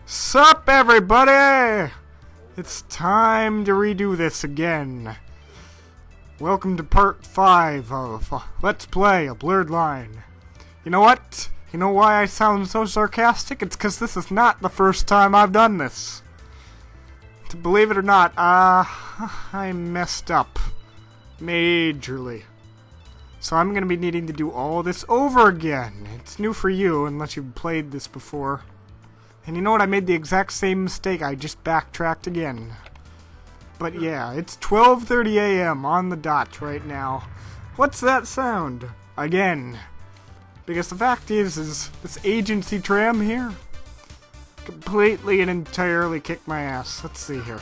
Sup, everybody? It's time to redo this again. Welcome to part 5 of Let's Play A Blurred Line. You know what? You know why I sound so sarcastic? It's because this is not the first time I've done this. To believe it or not, I messed up. Majorly. So I'm going to be needing to do all this over again. It's new for you, unless you've played this before. And you know what? I made the exact same mistake. I just backtracked again. But yeah, it's 12:30 a.m. on the dot right now. What's that sound? Again. Because the fact is this agency tram here completely and entirely kicked my ass. Let's see here.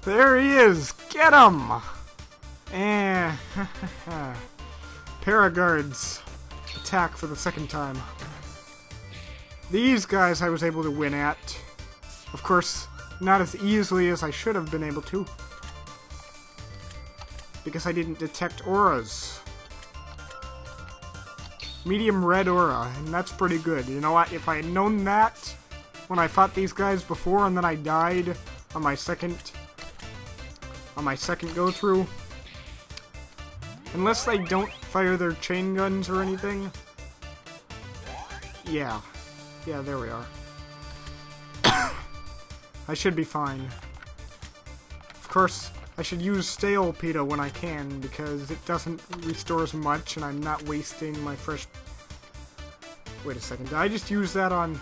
There he is! Get him! Paraguards attack for the second time. These guys I was able to win at. Of course, not as easily as I should have been able to. Because I didn't detect auras. Medium red aura, and that's pretty good. You know what? If I had known that when I fought these guys before and then I died on my second go through. Unless they don't fire their chain guns or anything. Yeah. Yeah, there we are. I should be fine. Of course, I should use stale pita when I can, because it doesn't restore as much, and I'm not wasting my fresh... Wait a second, did I just use that on...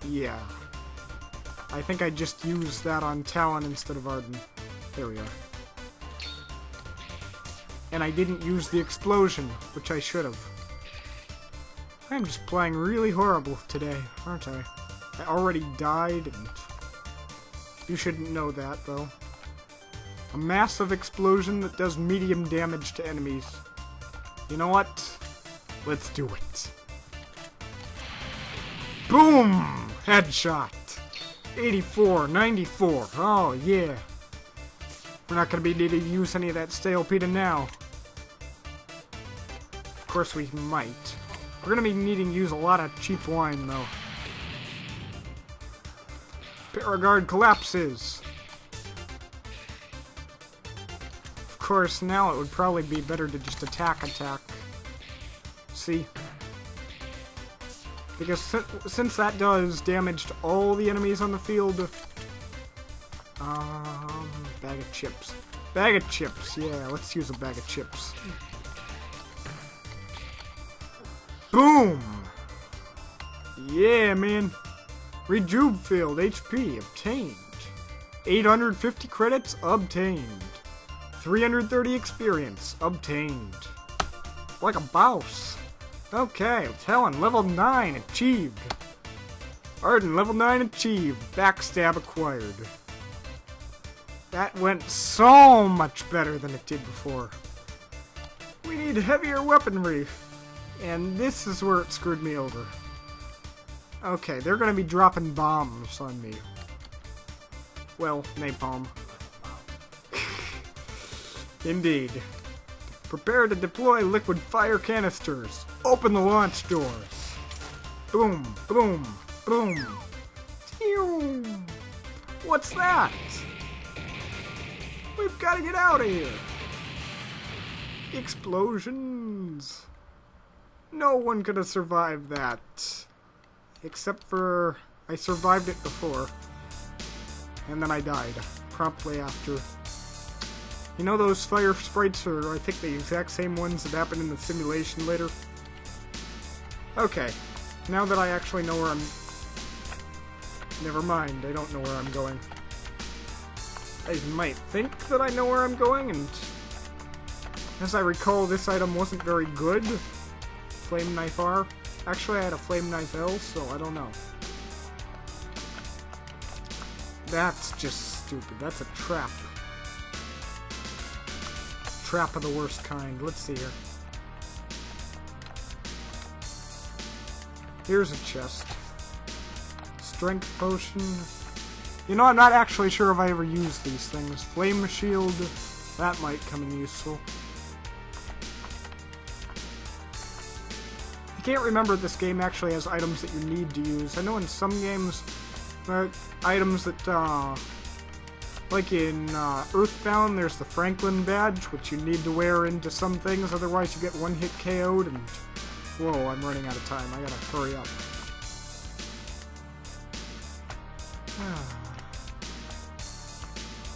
Yeah. I think I just used that on Talon instead of Arden. There we are. And I didn't use the explosion, which I should have. I'm just playing really horrible today, aren't I? I already died, and you shouldn't know that, though. A massive explosion that does medium damage to enemies. You know what? Let's do it. Boom! Headshot! 84, 94. Oh, yeah. We're not going to be needing to use any of that stale pita now. Of course we might. We're going to be needing to use a lot of cheap wine, though. Paraguard collapses. Of course, now it would probably be better to just attack. See? Because since that does damage to all the enemies on the field... bag of chips. Bag of chips, yeah, let's use a bag of chips. Boom! Yeah, man. Rejuve field, HP, obtained. 850 credits, obtained. 330 experience, obtained. Like a boss. Okay, Talon, level 9, achieved. Arden, level 9, achieved. Backstab acquired. That went so much better than it did before. We need heavier weaponry. And this is where it screwed me over. Okay, they're gonna be dropping bombs on me. Well, napalm. Indeed. Prepare to deploy liquid fire canisters. Open the launch doors. Boom, boom, boom. Phew. What's that? We've got to get out of here. Explosions. No one could have survived that. Except for... I survived it before. And then I died. Promptly after. You know those fire sprites are, I think, the exact same ones that happened in the simulation later? Okay. Now that I actually know where I'm... Never mind, I don't know where I'm going. I might think that I know where I'm going, and... As I recall, this item wasn't very good. Flame Knife R. Actually, I had a Flame Knife L, so I don't know. That's just stupid. That's a trap. Trap of the worst kind. Let's see here. Here's a chest. Strength potion. You know, I'm not actually sure if I ever used these things. Flame shield. That might come in useful. I can't remember if this game actually has items that you need to use. I know in some games, items that, like in Earthbound, there's the Franklin badge, which you need to wear into some things, otherwise you get one-hit KO'd, and... Whoa, I'm running out of time. I gotta hurry up.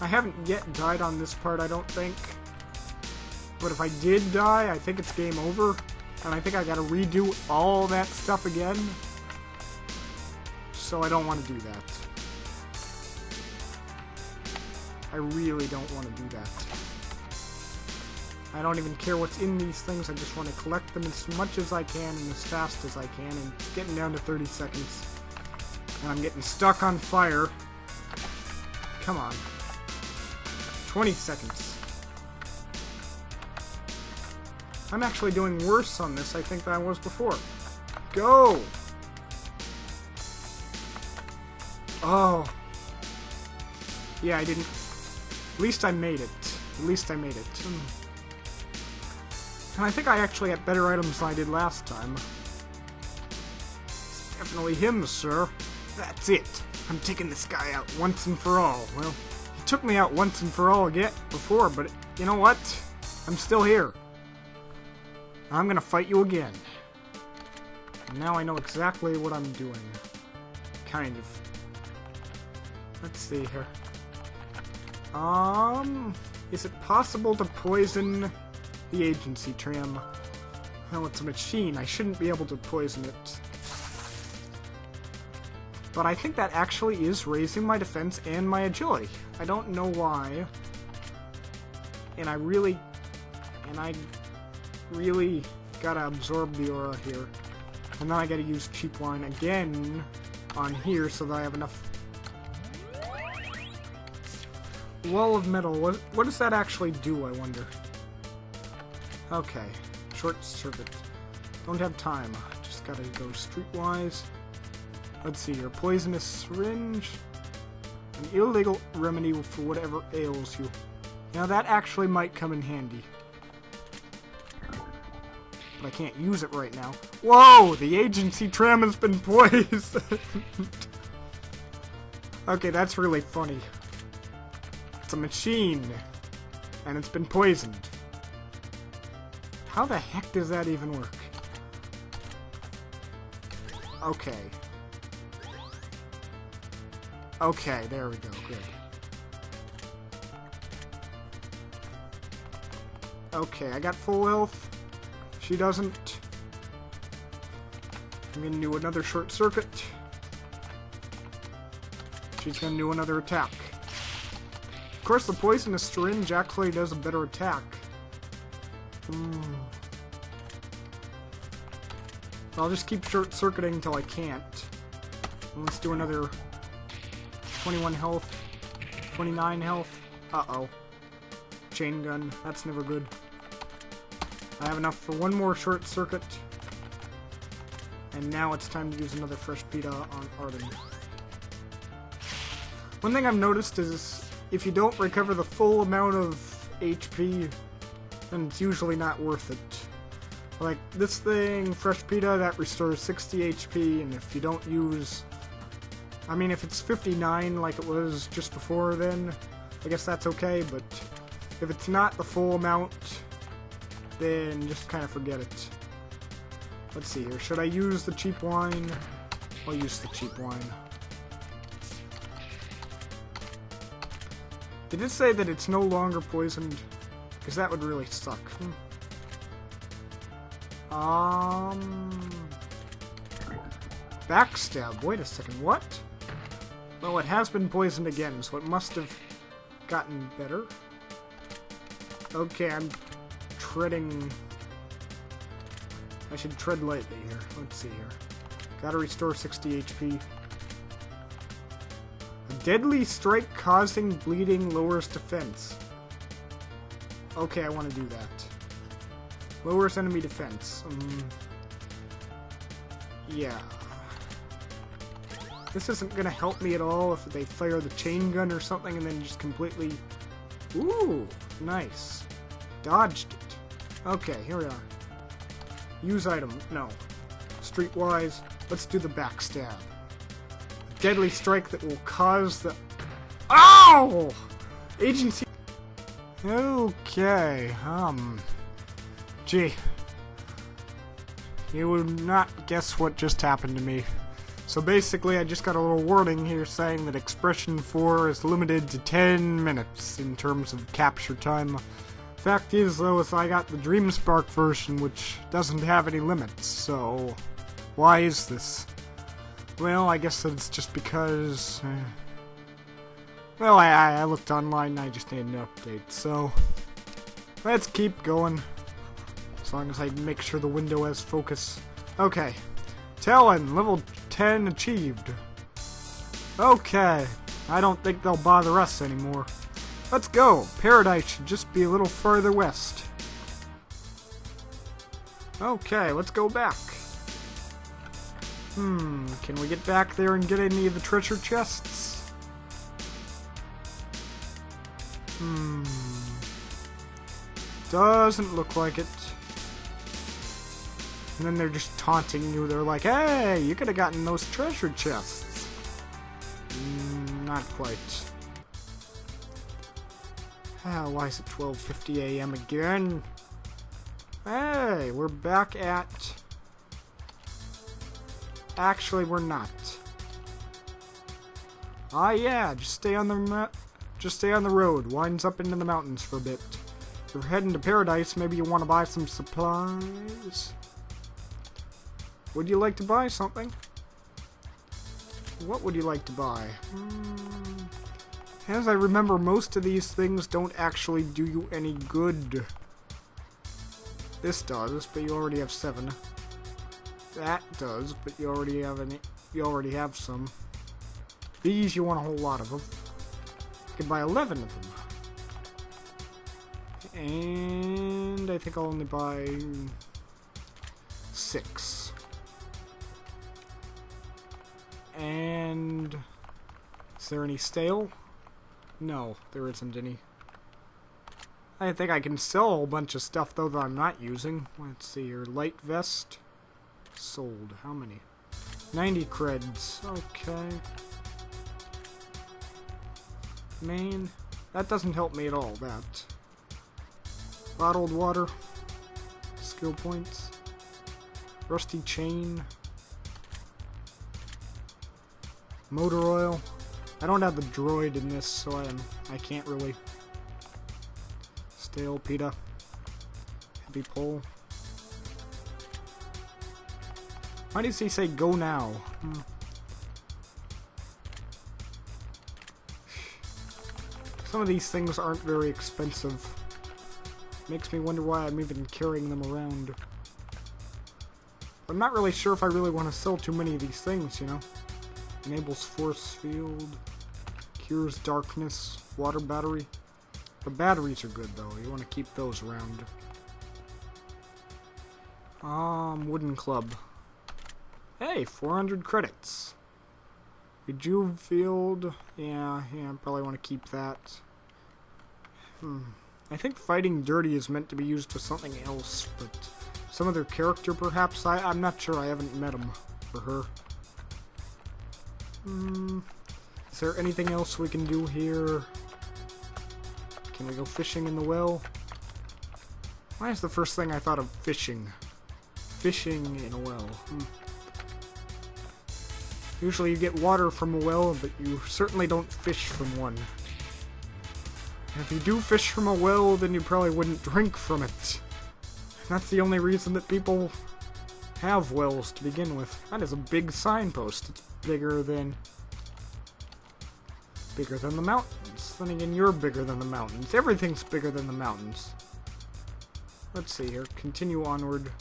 I haven't yet died on this part, I don't think. But if I did die, I think it's game over. And I think I gotta redo all that stuff again. So I don't want to do that. I really don't want to do that. I don't even care what's in these things, I just want to collect them as much as I can and as fast as I can. And it's getting down to 30 seconds. And I'm getting stuck on fire. Come on. 20 seconds. I'm actually doing worse on this, I think, than I was before. Go! Oh. Yeah, I didn't... At least I made it. At least I made it. And I think I actually got better items than I did last time. It's definitely him, sir. That's it. I'm taking this guy out once and for all. Well, he took me out once and for all again before, but you know what? I'm still here. I'm gonna fight you again. And now I know exactly what I'm doing. Kind of. Let's see here. Is it possible to poison the agency tram? Well, it's a machine. I shouldn't be able to poison it. But I think that actually is raising my defense and my agility. I don't know why. And I really gotta absorb the aura here. And then I gotta use cheap wine again on here so that I have enough. Wall of metal. What does that actually do, I wonder? Okay. Short circuit. Don't have time. Just gotta go streetwise. Let's see here. Poisonous syringe. An illegal remedy for whatever ails you. Now that actually might come in handy. But I can't use it right now. Whoa! The agency tram has been poisoned! Okay, that's really funny. It's a machine. And it's been poisoned. How the heck does that even work? Okay. Okay, there we go. Good. Okay, I got full health. She doesn't. I'm gonna do another short circuit. She's gonna do another attack. Of course, the poisonous syringe actually does a better attack. I'll just keep short circuiting until I can't. And let's do another 21 health, 29 health. Uh-oh. Chain gun. That's never good. I have enough for one more short circuit. And now it's time to use another fresh pita on Arden. One thing I've noticed is if you don't recover the full amount of HP, then it's usually not worth it. Like this thing, fresh pita, that restores 60 HP, and if you don't use... I mean, if it's 59 like it was just before then, I guess that's okay, but if it's not the full amount, then just kind of forget it. Let's see here. Should I use the cheap wine? I'll use the cheap wine. Did it say that it's no longer poisoned? Because that would really suck. Backstab. Wait a second. What? Well, it has been poisoned again, so it must have gotten better. Okay, I'm treading... I should tread lightly here. Let's see here. Gotta restore 60 HP. A deadly strike causing bleeding lowers defense. Okay, I want to do that. Lowers enemy defense. Yeah. This isn't gonna help me at all if they fire the chain gun or something and then just completely... Ooh, nice. Dodged it. Okay, here we are. Use item. No. streetwise. Let's do the backstab. Deadly strike that will cause the... Ow! Agency... Okay, Gee. You would not guess what just happened to me. So basically, I just got a little warning here saying that Expression 4 is limited to 10 minutes in terms of capture time. Fact is, though, is I got the DreamSpark version, which doesn't have any limits, so... Why is this? Well, I guess it's just because... Well, I looked online and I just need an update, so... Let's keep going. As long as I make sure the window has focus. Okay. Talon, level 10 achieved. Okay. I don't think they'll bother us anymore. Let's go. Paradise should just be a little further west. Okay, let's go back. Can we get back there and get any of the treasure chests? Doesn't look like it. And then they're just taunting you. They're like, hey, you could have gotten those treasure chests. Not quite. Why is it 12:50 a.m. again? Hey, we're back at... Actually, we're not. Yeah, just stay on the road. Winds up into the mountains for a bit. If you're heading to Paradise, maybe you want to buy some supplies. Would you like to buy something? What would you like to buy? As I remember, most of these things don't actually do you any good. This does, but you already have 7. That does, but you already have some. These you want a whole lot of them. You can buy 11 of them. And I think I'll only buy 6. And is there any stale? No, there isn't any. I think I can sell a whole bunch of stuff though that I'm not using. Let's see here. Light vest. Sold. How many? 90 creds. Okay. Man, that doesn't help me at all, that. Bottled water. Skill points. Rusty chain. Motor oil. I don't have the droid in this, so I can't really. Stale pita. Heavy pole. Why does he say go now? Some of these things aren't very expensive. Makes me wonder why I'm even carrying them around. I'm not really sure if I really want to sell too many of these things, you know. Enables force field. Cures darkness. Water battery. The batteries are good though. You want to keep those around. Wooden club. Hey, 400 credits. Rejuve field. Yeah, I probably want to keep that. I think fighting dirty is meant to be used for something else, but some other character perhaps? I'm not sure. I haven't met him or her. Is there anything else we can do here? Can we go fishing in the well? Why is the first thing I thought of fishing? Fishing in a well. Usually you get water from a well, but you certainly don't fish from one. And if you do fish from a well, then you probably wouldn't drink from it. And that's the only reason that people have wells to begin with. That is a big signpost. It's bigger than the mountains. Then again, you're bigger than the mountains. Everything's bigger than the mountains. Let's see here. Continue onward.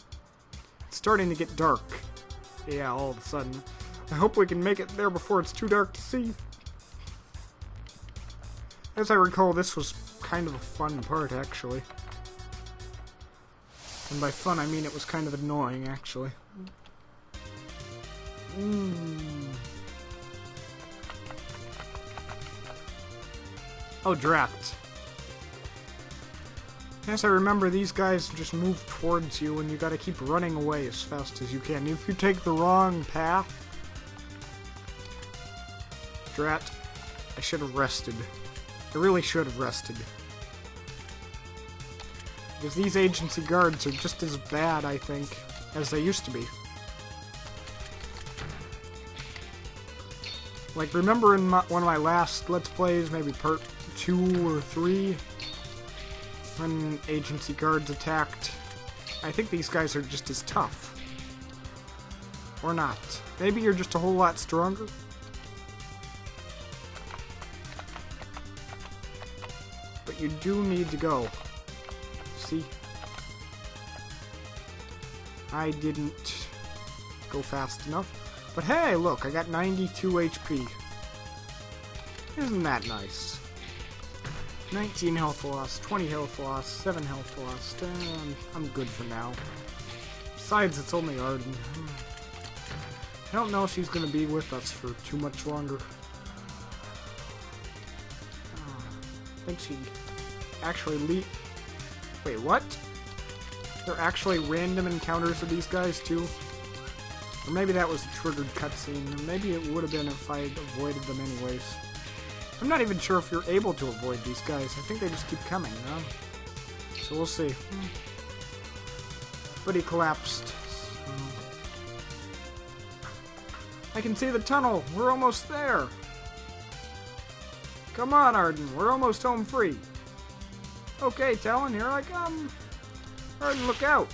It's starting to get dark. Yeah, all of a sudden. I hope we can make it there before it's too dark to see. As I recall, this was kind of a fun part, actually. And by fun, I mean it was kind of annoying, actually. Oh, draft. As I remember, these guys just move towards you, and you gotta keep running away as fast as you can. If you take the wrong path... Drat. I should have rested. I really should have rested. Because these agency guards are just as bad, I think, as they used to be. Like, remember in one of my last Let's Plays, maybe part 2 or 3, when agency guards attacked? I think these guys are just as tough. Or not. Maybe you're just a whole lot stronger? But you do need to go. See? I didn't go fast enough. But hey, look, I got 92 HP. Isn't that nice? 19 health loss, 20 health loss, 7 health loss. I'm good for now. Besides, it's only Arden. I don't know if she's going to be with us for too much longer. I think she actually Wait, what? There are actually random encounters with these guys, too? Or maybe that was a triggered cutscene. Or maybe it would have been if I avoided them anyways. I'm not even sure if you're able to avoid these guys. I think they just keep coming, huh? So we'll see. But he collapsed. I can see the tunnel. We're almost there. Come on, Arden. We're almost home free. Okay, Talon, here I come. Arden, look out.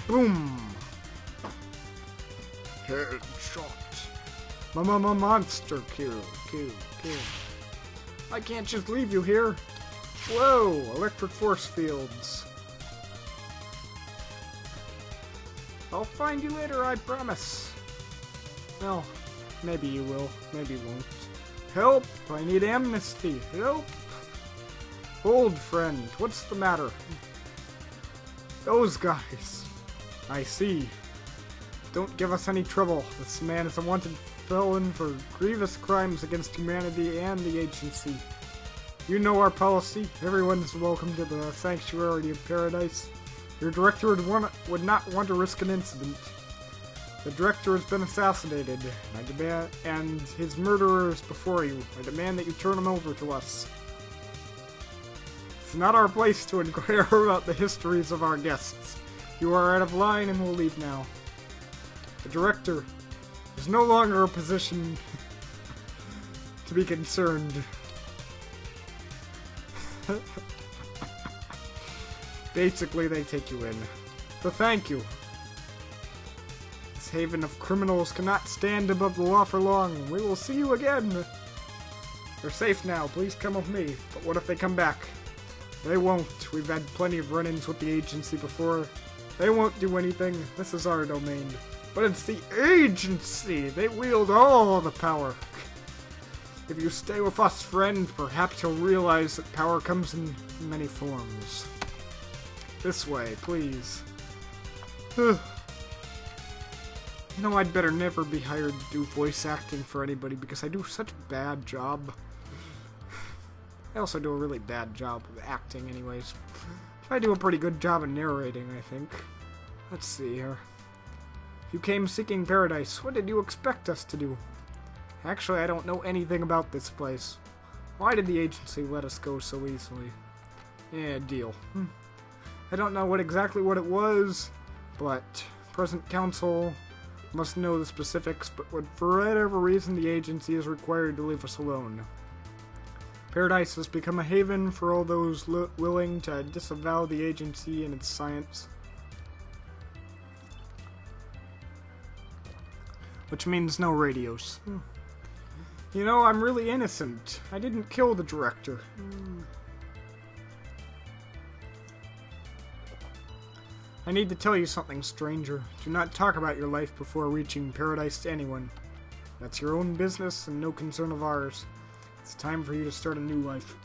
Boom. Headshot. Monster kill. Kill. I can't just leave you here. Whoa, electric force fields. I'll find you later, I promise. Well, maybe you will, maybe you won't. Help! I need amnesty. Help! Old friend, what's the matter? Those guys. I see. Don't give us any trouble. This man is a wanted felon for grievous crimes against humanity and the agency. You know our policy. Everyone is welcome to the sanctuary of paradise. Your director would not want to risk an incident. The director has been assassinated, and his murderer is before you. I demand that you turn him over to us. It's not our place to inquire about the histories of our guests. You are out of line and will leave now. The director is no longer a position to be concerned. Basically, they take you in. So thank you. This haven of criminals cannot stand above the law for long. We will see you again. They're safe now. Please come with me. But what if they come back? They won't. We've had plenty of run-ins with the agency before. They won't do anything. This is our domain. But it's the agency! They wield all the power. If you stay with us, friend, perhaps you'll realize that power comes in many forms. This way, please. You know, I'd better never be hired to do voice acting for anybody because I do such a bad job. I also do a really bad job of acting anyways. I do a pretty good job of narrating, I think. Let's see here. You came seeking paradise. What did you expect us to do? Actually, I don't know anything about this place. Why did the agency let us go so easily? Yeah, deal. I don't know exactly what it was, but present council must know the specifics, but for whatever reason the agency is required to leave us alone. Paradise has become a haven for all those willing to disavow the agency and its science. Which means no radios. You know, I'm really innocent. I didn't kill the director. I need to tell you something, stranger. Do not talk about your life before reaching paradise to anyone. That's your own business and no concern of ours. It's time for you to start a new life.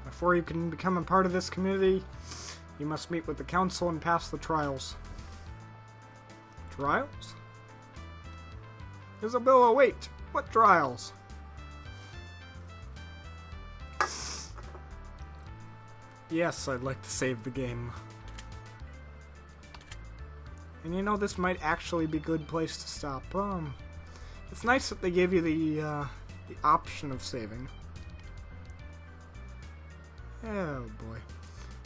Before you can become a part of this community, you must meet with the council and pass the trials. Trials? Isabella, wait! What trials? Yes, I'd like to save the game. And you know, this might actually be a good place to stop. It's nice that they give you the option of saving. Oh boy.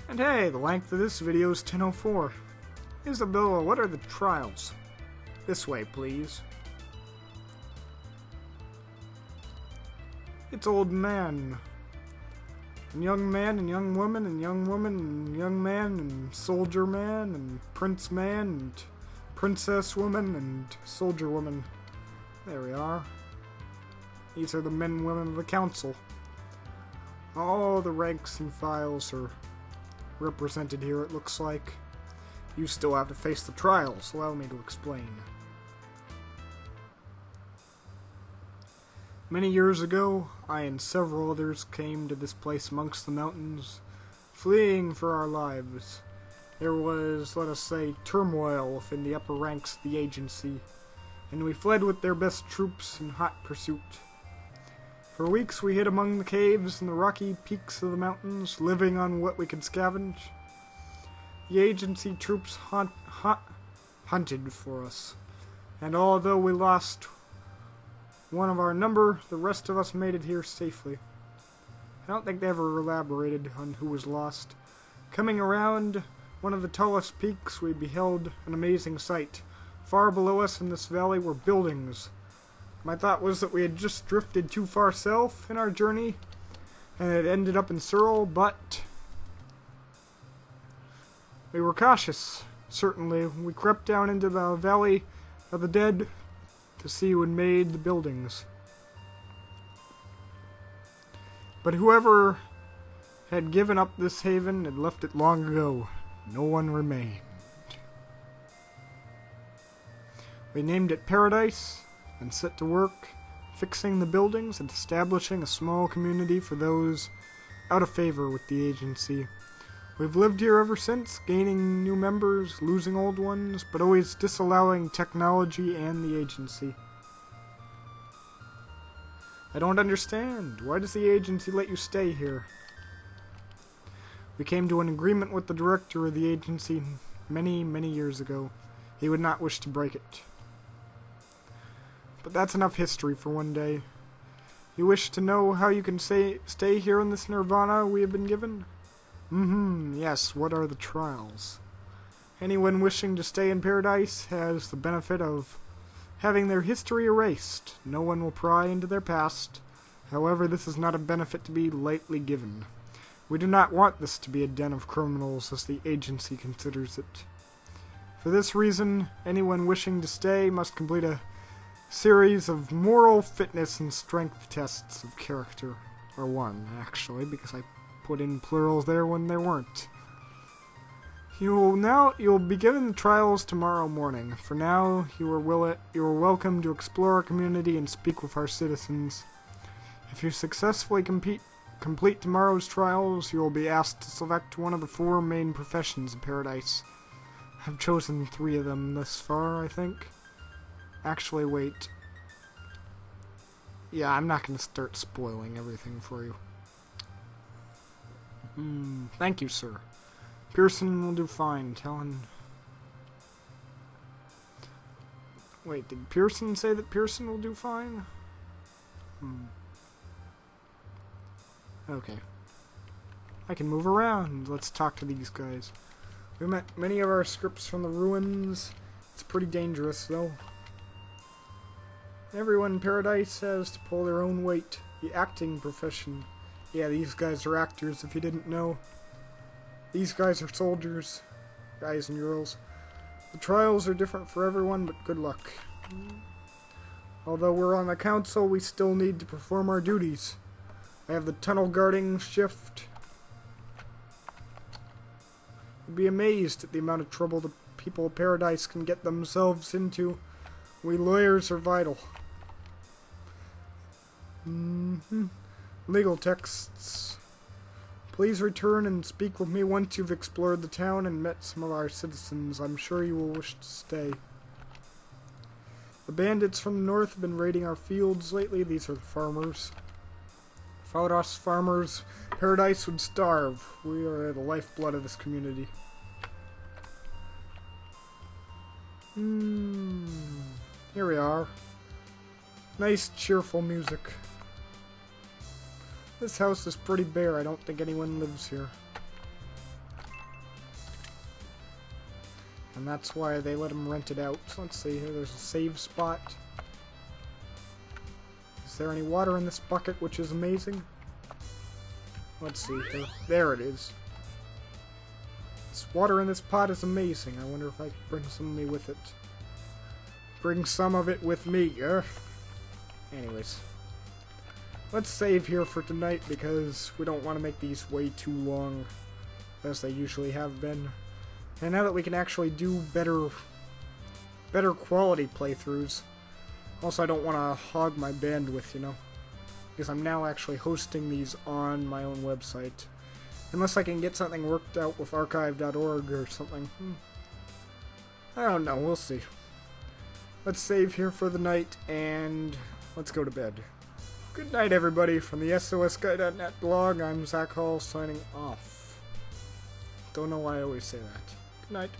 And hey, the length of this video is 10:04. Isabella, what are the trials? This way, please. It's old man. And young man and young woman and young woman and young man and soldier man and prince man and princess woman and soldier woman. There we are. These are the men and women of the council. All the ranks and files are represented here, it looks like. You still have to face the trials. Allow me to explain. Many years ago, I and several others came to this place amongst the mountains, fleeing for our lives. There was, let us say, turmoil within the upper ranks of the agency, and we fled with their best troops in hot pursuit. For weeks we hid among the caves and the rocky peaks of the mountains, living on what we could scavenge. The agency troops hunted for us, and although we lost one of our number, the rest of us made it here safely. I don't think they ever elaborated on who was lost. Coming around one of the tallest peaks, we beheld an amazing sight. Far below us in this valley were buildings. My thought was that we had just drifted too far south in our journey, and had ended up in Searle, but we were cautious. Certainly, we crept down into the valley of the dead to see who had made the buildings. But whoever had given up this haven had left it long ago. No one remained. We named it Paradise and set to work fixing the buildings and establishing a small community for those out of favor with the agency. We've lived here ever since, gaining new members, losing old ones, but always disallowing technology and the agency. I don't understand. Why does the agency let you stay here? We came to an agreement with the director of the agency many, many years ago. He would not wish to break it. But that's enough history for one day. You wish to know how you can stay here in this nirvana we have been given? Yes, what are the trials? Anyone wishing to stay in paradise has the benefit of having their history erased. No one will pry into their past. However, this is not a benefit to be lightly given. We do not want this to be a den of criminals as the agency considers it. For this reason, anyone wishing to stay must complete a series of moral fitness and strength tests of character. Or one, actually, because I put in plurals there when there weren't. You'll be given the trials tomorrow morning. For now, you are welcome to explore our community and speak with our citizens. If you successfully complete tomorrow's trials, you will be asked to select one of the 4 main professions in Paradise. I've chosen 3 of them thus far, I think. Actually, wait. Yeah, I'm not going to start spoiling everything for you. Thank you, sir. Pearson will do fine, tell him. Wait, did Pearson say that Pearson will do fine? Okay. I can move around. Let's talk to these guys. We met many of our scripts from the ruins. It's pretty dangerous, though. Everyone in Paradise has to pull their own weight. The acting profession. Yeah, these guys are actors, if you didn't know. These guys are soldiers. Guys and girls. The trials are different for everyone, but good luck. Although we're on the council, we still need to perform our duties. I have the tunnel guarding shift. You'd be amazed at the amount of trouble the people of Paradise can get themselves into. We lawyers are vital. Legal texts. Please return and speak with me once you've explored the town and met some of our citizens. I'm sure you will wish to stay. The bandits from the north have been raiding our fields lately. These are the farmers. Without us farmers, paradise would starve. We are the lifeblood of this community. Here we are. Nice, cheerful music. This house is pretty bare. I don't think anyone lives here. And that's why they let him rent it out. So let's see here. There's a save spot. Is there any water in this bucket, which is amazing? Let's see here. There it is. This water in this pot is amazing. I wonder if I can bring some of me with it. Bring some of it with me, Anyways. Let's save here for tonight because we don't want to make these way too long as they usually have been. And now that we can actually do better quality playthroughs. Also, I don't want to hog my bandwidth, you know. Because I'm now actually hosting these on my own website. Unless I can get something worked out with archive.org or something. I don't know, we'll see. Let's save here for the night, and let's go to bed. Good night, everybody. From the SOSguy.net blog, I'm Zach Hall, signing off. Don't know why I always say that. Good night.